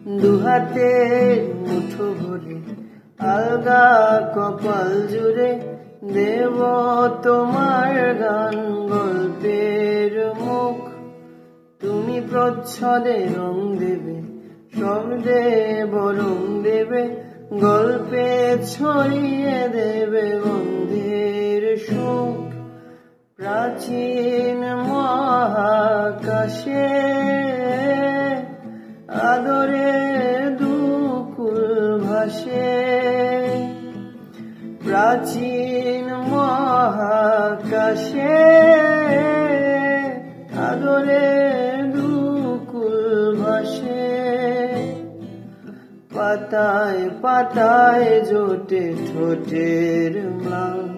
দুহাতের মুঠো ভরে আলগা কপাল জুড়ে দেব তোমার গান গল্পের মুখ। তুমি প্রচ্ছদে রং দেবে, শব্দে বরং দেবে, গল্পে ছড়িয়ে দেবে গন্ধের সুখ। প্রাচীন মহাকাশে আদরে দুকুল ভাসে, প্রাচীন মহাকাশে আদরে দুকুল ভাসে। পাতায় পাতায় জোটে ঠোঁটের ম্লান,